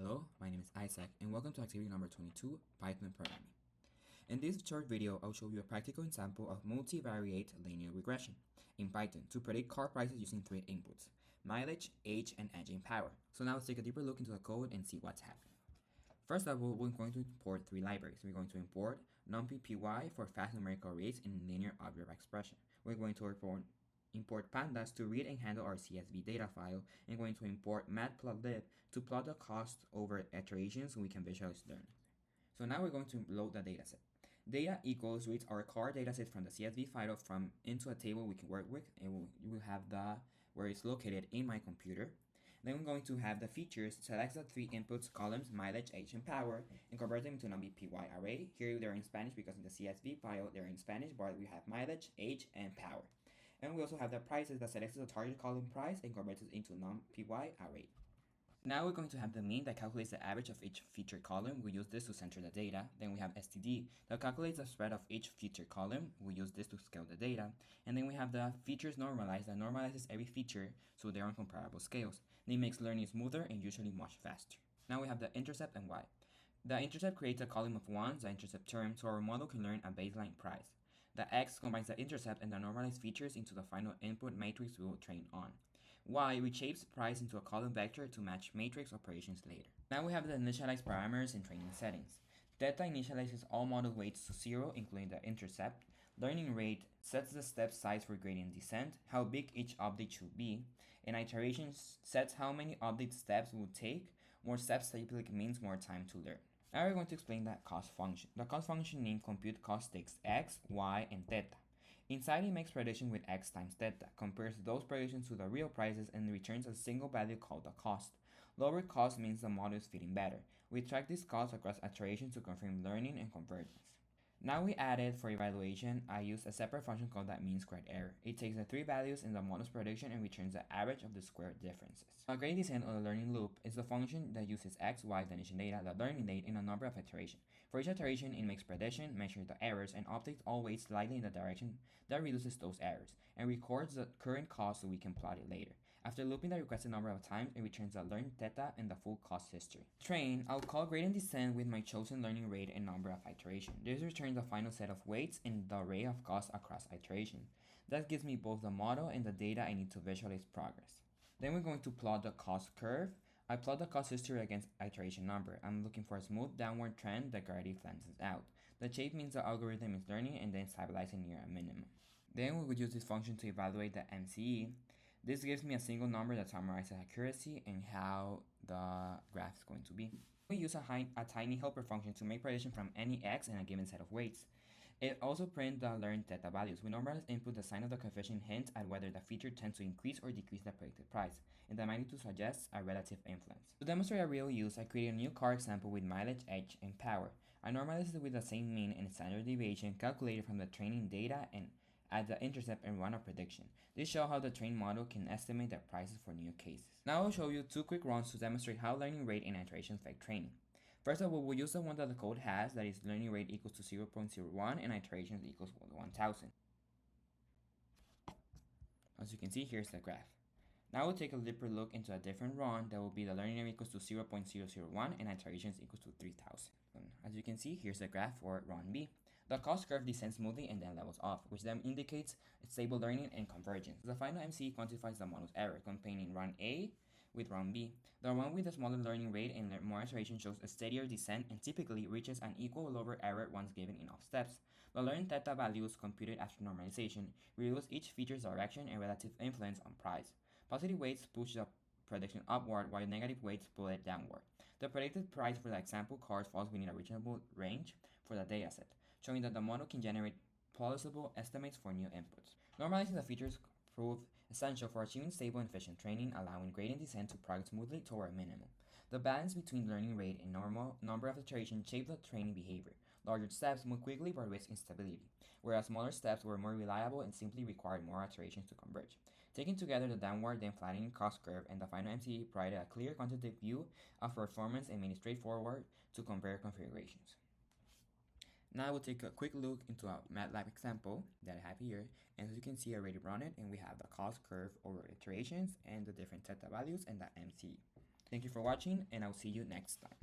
Hello, my name is Isaac, and welcome to activity number 22, Python programming. In this short video, I'll show you a practical example of multivariate linear regression in Python to predict car prices using three inputs: mileage, age, and engine power. So now let's take a deeper look into the code and see what's happening. First of all, we're going to import three libraries. We're going to import numpy for fast numerical arrays in linear algebra expression. We're going to import pandas to read and handle our CSV data file, and going to import matplotlib to plot the cost over iterations so we can visualize learning. So now we're going to load the dataset. Data equals reads our car dataset from the CSV file into a table we can work with, and you will have where it's located in my computer. Then we're going to have the features, select the three inputs columns, mileage, age, and power, and convert them into an numpy array. Here they're in Spanish because in the CSV file they're in Spanish, but we have mileage, age, and power. And we also have the prices that selects the target column price and converts it into numpy array. Now we're going to have the mean that calculates the average of each feature column. We use this to center the data. Then we have std that calculates the spread of each feature column. We use this to scale the data. And then we have the features normalize that normalizes every feature so they're on comparable scales. It makes learning smoother and usually much faster. Now we have the intercept and y. The intercept creates a column of ones, the intercept term, so our model can learn a baseline price. The x combines the intercept and the normalized features into the final input matrix we will train on. Y reshapes price into a column vector to match matrix operations later. Now we have the initialized parameters and training settings. Theta initializes all model weights to 0, including the intercept. Learning rate sets the step size for gradient descent, how big each update should be, and iterations sets how many update steps will take. More steps typically means more time to learn. Now we're going to explain the cost function. The cost function named compute cost takes x, y, and theta. Inside it makes prediction with x times theta, compares those predictions to the real prices, and returns a single value called the cost. Lower cost means the model is fitting better. We track this cost across iterations to confirm learning and convergence. Now we added for evaluation, I used a separate function called that mean squared error. It takes the three values in the model's prediction and returns the average of the squared differences. A gradient descent of the learning loop is the function that uses x, y, the initial data, the learning date, and a number of iterations. For each iteration, it makes prediction, measures the errors, and updates all weights slightly in the direction that reduces those errors, and records the current cost so we can plot it later. After looping the requested number of times, it returns the learned theta and the full cost history. Train, I'll call gradient descent with my chosen learning rate and number of iterations. This returns the final set of weights and the array of costs across iteration. That gives me both the model and the data I need to visualize progress. Then we're going to plot the cost curve. I plot the cost history against iteration number. I'm looking for a smooth downward trend that gradually flattens out. The shape means the algorithm is learning and then stabilizing near a minimum. Then we would use this function to evaluate the MCE. This gives me a single number that summarizes accuracy and how the graph is going to be. We use a tiny helper function to make prediction from any x in a given set of weights. It also prints the learned theta values. We normally input the sign of the coefficient hint at whether the feature tends to increase or decrease the predicted price, and the magnitude suggests a relative influence. To demonstrate a real use, I created a new car example with mileage, age, and power. I normalized it with the same mean and standard deviation calculated from the training data and add the intercept and run a prediction. This shows how the trained model can estimate the prices for new cases. Now I'll show you two quick runs to demonstrate how learning rate and iterations affect training. First of all, we'll use the one that the code has, that is learning rate equals to 0.01 and iterations equals 1000. As you can see, here's the graph. Now we'll take a deeper look into a different run that will be the learning rate equals to 0.001 and iterations equals to 3000. As you can see, here's the graph for run B. The cost curve descends smoothly and then levels off, which then indicates stable learning and convergence. The final MCE quantifies the model's error, comparing run A with run B. The one with the smaller learning rate and more iteration shows a steadier descent and typically reaches an equal lower error once given enough steps. The learned theta values computed after normalization reduce each feature's direction and relative influence on price. Positive weights push the prediction upward while negative weights pull it downward. The predicted price for the example cars falls within a reasonable range for the dataset, showing that the model can generate plausible estimates for new inputs. Normalizing the features proved essential for achieving stable and efficient training, allowing gradient descent to progress smoothly toward a minimum. The balance between learning rate and normal number of iterations shaped the training behavior. Larger steps move quickly but risk instability, whereas smaller steps were more reliable and simply required more iterations to converge. Taken together, the downward then flattening cost curve and the final MCE provided a clear quantitative view of performance and made it straightforward to compare configurations. Now we'll take a quick look into a MATLAB example that I have here, and as you can see I already run it, and we have the cost curve over iterations and the different theta values and the MCE. Thank you for watching, and I'll see you next time.